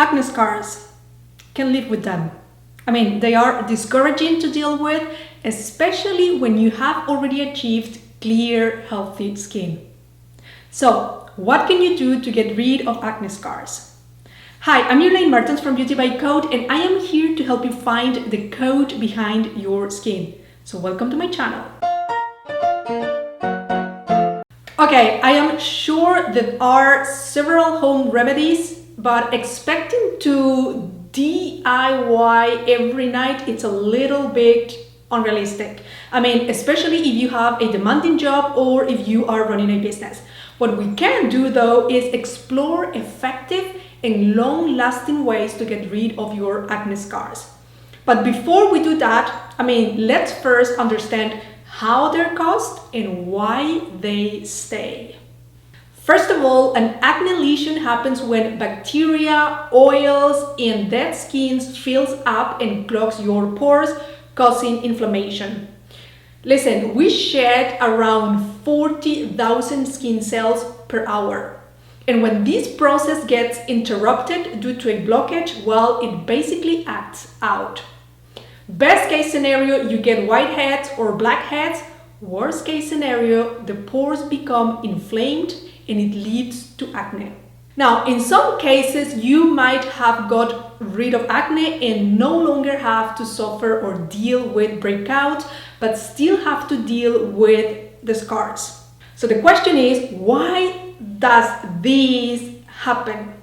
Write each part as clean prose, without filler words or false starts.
Acne scars can live with them. I mean, they are discouraging to deal with, especially when you have already achieved clear, healthy skin. So, what can you do to get rid of acne scars? Hi, I'm Elaine Martens from Beauty by Code, and I am here to help you find the code behind your skin. So welcome to my channel. Okay, I am sure there are several home remedies, but expecting to DIY every night, it's a little bit unrealistic. I mean, especially if you have a demanding job or if you are running a business. What we can do though is explore effective and long-lasting ways to get rid of your acne scars. But before we do that, let's first understand how they're caused and why they stay. First of all, an acne lesion happens when bacteria, oils, and dead skin fills up and clogs your pores, causing inflammation. Listen, we shed around 40,000 skin cells per hour. And when this process gets interrupted due to a blockage, well, it basically acts out. Best case scenario, you get whiteheads or blackheads. Worst case scenario, the pores become inflamed and it leads to acne. Now, in some cases, you might have got rid of acne and no longer have to suffer or deal with breakouts, but still have to deal with the scars. So the question is, why does this happen?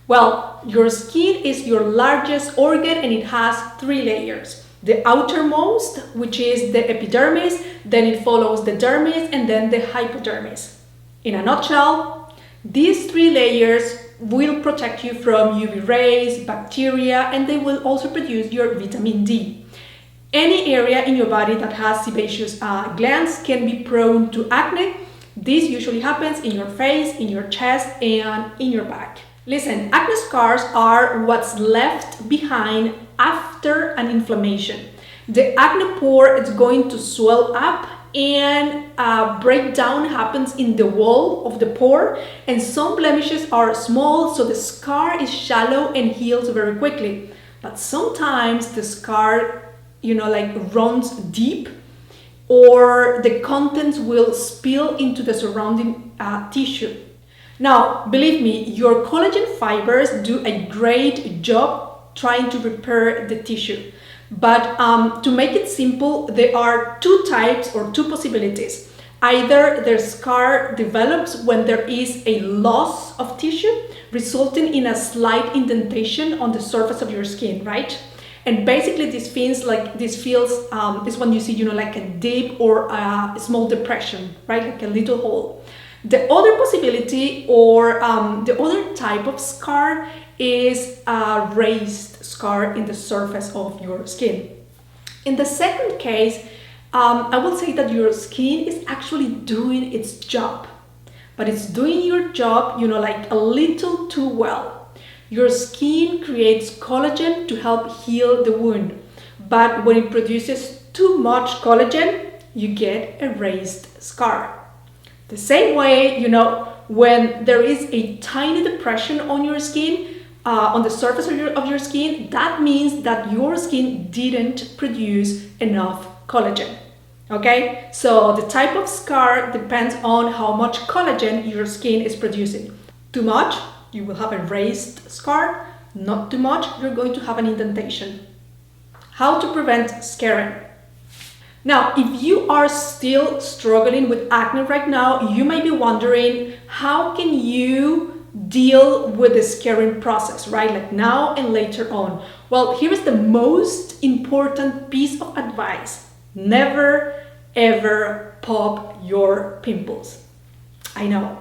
Well, your skin is your largest organ and it has 3 layers. The outermost, which is the epidermis, then it follows the dermis, and then the hypodermis. In a nutshell, these 3 layers will protect you from UV rays, bacteria, and they will also produce your vitamin D. Any area in your body that has sebaceous glands can be prone to acne. This usually happens in your face, in your chest, and in your back. Listen, acne scars are what's left behind after an inflammation. The acne pore is going to swell up and breakdown happens in the wall of the pore, and some blemishes are small, so the scar is shallow and heals very quickly. But sometimes the scar, runs deep, or the contents will spill into the surrounding tissue. Now, believe me, your collagen fibers do a great job trying to repair the tissue. But to make it simple, there are 2 types or 2 possibilities. Either the scar develops when there is a loss of tissue, resulting in a slight indentation on the surface of your skin, right? And basically this feels is when you see, like a dip or a small depression, right? Like a little hole. The other possibility or the other type of scar is a raised scar in the surface of your skin. In the second case, I will say that your skin is actually doing its job, but it's doing your job, like a little too well. Your skin creates collagen to help heal the wound, but when it produces too much collagen, you get a raised scar. The same way, when there is a tiny depression on your skin, on the surface of your skin, that means that your skin didn't produce enough collagen. Okay, so the type of scar depends on how much collagen your skin is producing. Too much, you will have a raised scar. Not too much, you're going to have an indentation. How to prevent scarring? Now, if you are still struggling with acne right now, you may be wondering, how can you deal with the scarring process, right? Like now and later on. Well, here is the most important piece of advice. Never, ever pop your pimples. I know,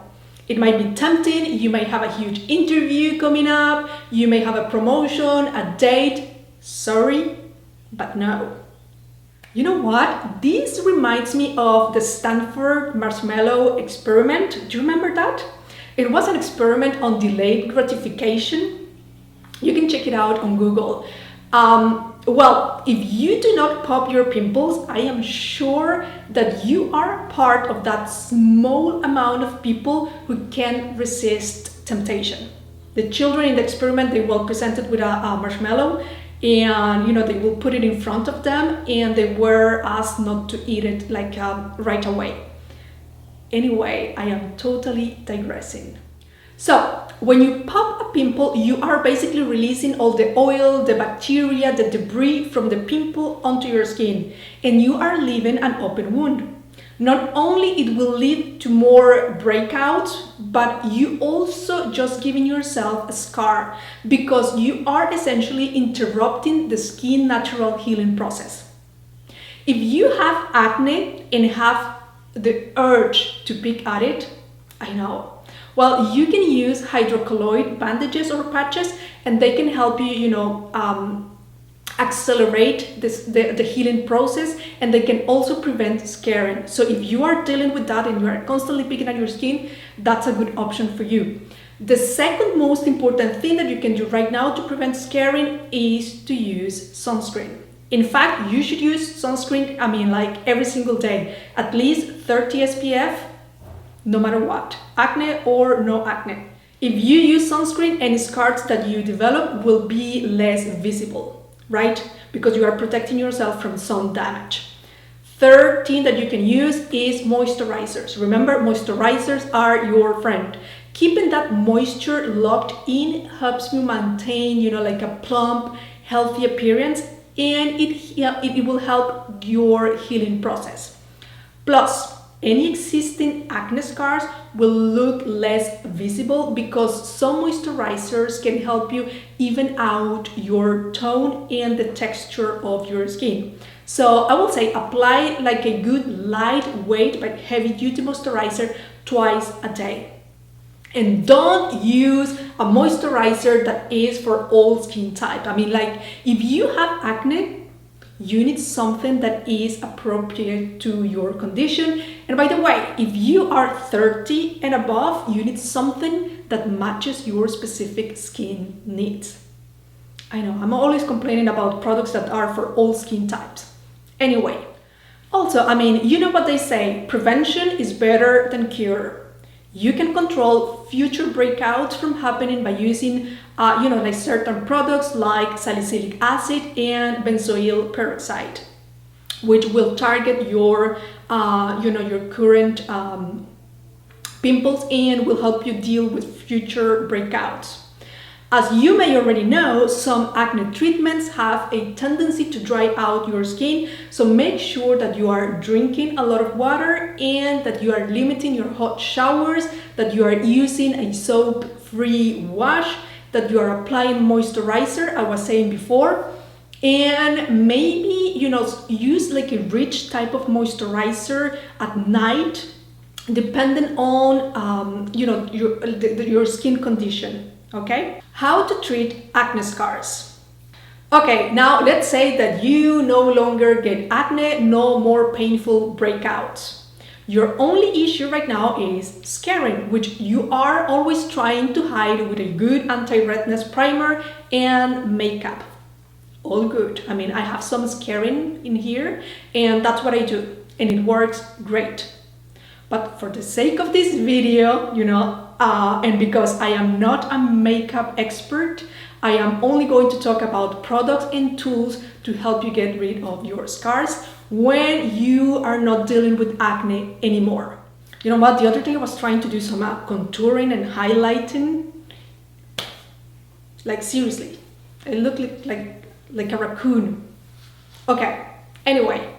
it might be tempting. You may have a huge interview coming up. You may have a promotion, a date. Sorry, but no. You know what? This reminds me of the Stanford marshmallow experiment. Do you remember that? It was an experiment on delayed gratification. You can check it out on Google. Well, if you do not pop your pimples, I am sure that you are part of that small amount of people who can resist temptation. The children in the experiment, they were presented with a marshmallow, and they will put it in front of them, and they were asked not to eat it like right away. Anyway, I am totally digressing. So when you pop a pimple, you are basically releasing all the oil, the bacteria, the debris from the pimple onto your skin, and you are leaving an open wound. Not only it will lead to more breakouts, but you also just giving yourself a scar, because you are essentially interrupting the skin natural healing process. If you have acne and have the urge to pick at it, I know, well, you can use hydrocolloid bandages or patches, and they can help you, accelerate the healing process, and they can also prevent scarring. So if you are dealing with that and you are constantly picking at your skin, that's a good option for you. The second most important thing that you can do right now to prevent scarring is to use sunscreen. In fact, you should use sunscreen, like every single day, at least 30 SPF, no matter what, acne or no acne. If you use sunscreen, any scars that you develop will be less visible, right? Because you are protecting yourself from sun damage. Third thing that you can use is moisturizers. Remember, moisturizers are your friend. Keeping that moisture locked in helps you maintain, like a plump, healthy appearance, and it will help your healing process. Plus, any existing acne scars will look less visible because some moisturizers can help you even out your tone and the texture of your skin. So I will say apply like a good lightweight but heavy duty moisturizer twice a day. And don't use a moisturizer that is for all skin type. If you have acne, you need something that is appropriate to your condition. And by the way, if you are 30 and above, you need something that matches your specific skin needs. I know, I'm always complaining about products that are for all skin types. Anyway, also, you know what they say, prevention is better than cure. You can control future breakouts from happening by using, certain products like salicylic acid and benzoyl peroxide, which will target your current pimples and will help you deal with future breakouts. As you may already know, some acne treatments have a tendency to dry out your skin, so make sure that you are drinking a lot of water and that you are limiting your hot showers, that you are using a soap-free wash, that you are applying moisturizer, I was saying before, and maybe, use like a rich type of moisturizer at night, depending on, your skin condition. Okay, how to treat acne scars. Okay, now let's say that you no longer get acne, no more painful breakouts. Your only issue right now is scarring, which you are always trying to hide with a good anti-redness primer and makeup. All good. I have some scarring in here, and that's what I do, and it works great. But for the sake of this video, and because I am not a makeup expert, I am only going to talk about products and tools to help you get rid of your scars when you are not dealing with acne anymore. You know what? The other day I was trying to do some contouring and highlighting. Like seriously, I look like a raccoon. Okay, anyway.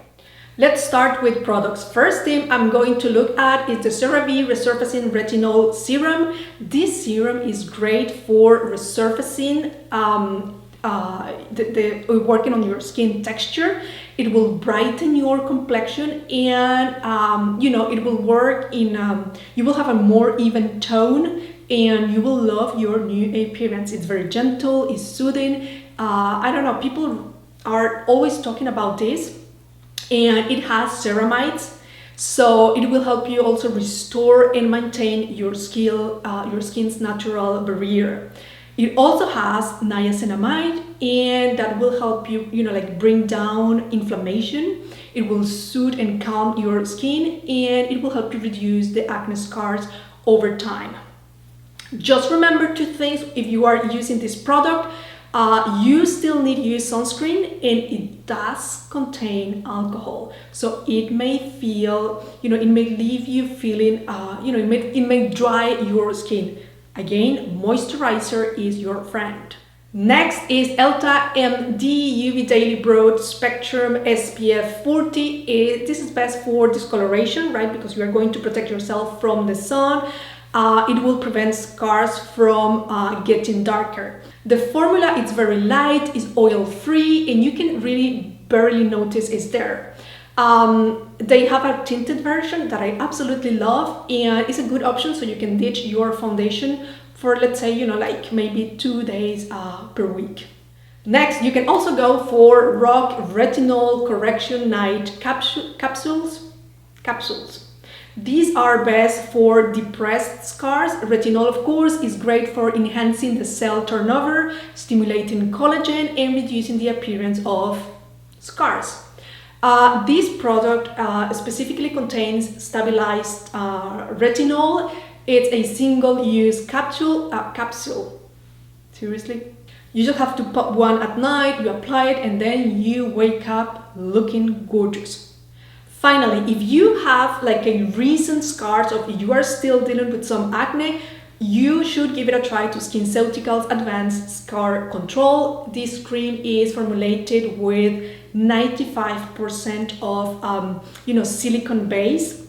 Let's start with products. First thing I'm going to look at is the CeraVe Resurfacing Retinol Serum. This serum is great for resurfacing, working on your skin texture. It will brighten your complexion and, it will work in, you will have a more even tone and you will love your new appearance. It's very gentle, it's soothing. I don't know, people are always talking about this. And it has ceramides, so it will help you also restore and maintain your skin's natural barrier. It also has niacinamide, and that will help you, bring down inflammation. It will soothe and calm your skin, and it will help you reduce the acne scars over time. Just remember two things. If you are using this product, you still need to use sunscreen, and it does contain alcohol. So it may feel, it may leave you feeling, it may dry your skin. Again, moisturizer is your friend. Next is Elta MD UV Daily Broad Spectrum SPF 40. This is best for discoloration, right? Because you are going to protect yourself from the sun. It will prevent scars from getting darker. The formula is very light, is oil-free, and you can really barely notice it's there. They have a tinted version that I absolutely love, and it's a good option so you can ditch your foundation for, let's say, like maybe 2 days per week. Next, you can also go for Rock Retinol Correction Night capsules. These are best for depressed scars. Retinol, of course, is great for enhancing the cell turnover, stimulating collagen, and reducing the appearance of scars. This product specifically contains stabilized retinol. It's a single-use capsule. Seriously? You just have to pop one at night, you apply it, and then you wake up looking gorgeous. Finally, if you have like a recent scars, or if you are still dealing with some acne, you should give it a try to SkinCeuticals Advanced Scar Control. This cream is formulated with 95% of silicone base,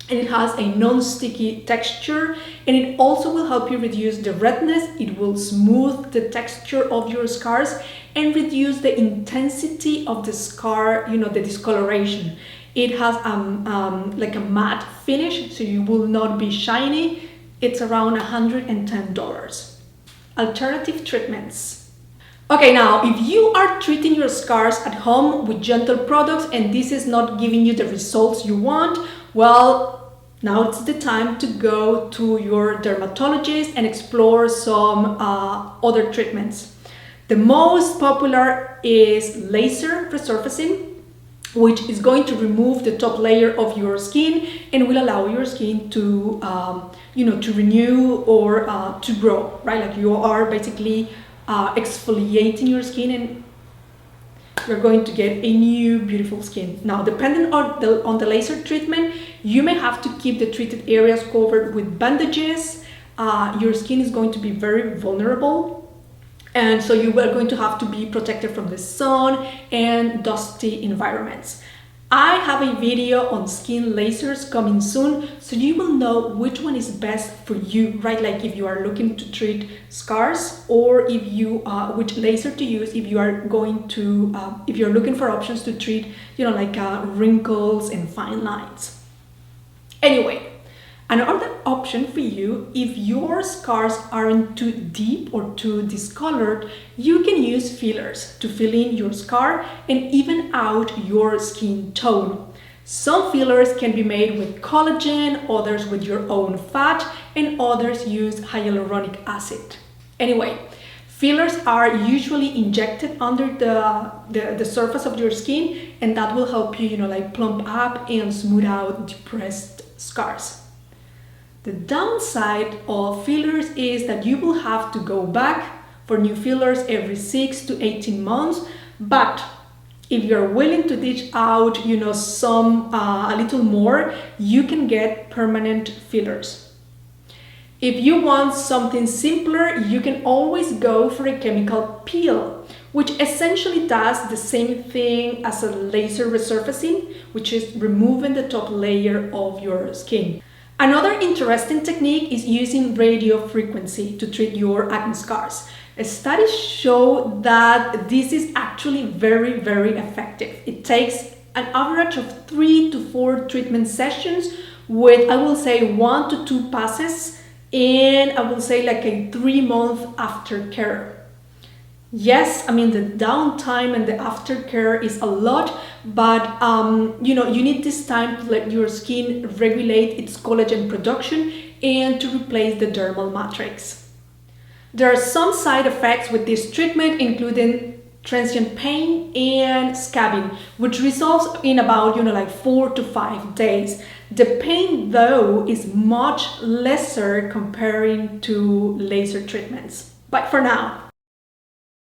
and it has a non-sticky texture, and it also will help you reduce the redness. It will smooth the texture of your scars and reduce the intensity of the scar, the discoloration. It has like a matte finish, so you will not be shiny. It's around $110. Alternative treatments. Okay, now if you are treating your scars at home with gentle products and this is not giving you the results you want, well, now it's the time to go to your dermatologist and explore some other treatments. The most popular is laser resurfacing, which is going to remove the top layer of your skin and will allow your skin to, to renew or to grow, right? Like you are basically exfoliating your skin and you're going to get a new beautiful skin. Now, depending on the laser treatment, you may have to keep the treated areas covered with bandages. Your skin is going to be very vulnerable. And so you are going to have to be protected from the sun and dusty environments. I have a video on skin lasers coming soon, so you will know which one is best for you, right? Like if you are looking to treat scars, or if you which laser to use if you are going to if you're looking for options to treat, like wrinkles and fine lines. Anyway, another option for you, if your scars aren't too deep or too discolored, you can use fillers to fill in your scar and even out your skin tone. Some fillers can be made with collagen, others with your own fat, and others use hyaluronic acid. Anyway, fillers are usually injected under the surface of your skin, and that will help you, like plump up and smooth out depressed scars. The downside of fillers is that you will have to go back for new fillers every 6 to 18 months. But if you're willing to dish out, a little more, you can get permanent fillers. If you want something simpler, you can always go for a chemical peel, which essentially does the same thing as a laser resurfacing, which is removing the top layer of your skin. Another interesting technique is using radio frequency to treat your acne scars. Studies show that this is actually very, very effective. It takes an average of 3 to 4 treatment sessions with, I will say, 1 to 2 passes, and I will say like a 3-month aftercare. Yes, the downtime and the aftercare is a lot, but you need this time to let your skin regulate its collagen production and to replace the dermal matrix. There are some side effects with this treatment, including transient pain and scabbing, which resolves in about, like 4 to 5 days. The pain though is much lesser comparing to laser treatments. But for now,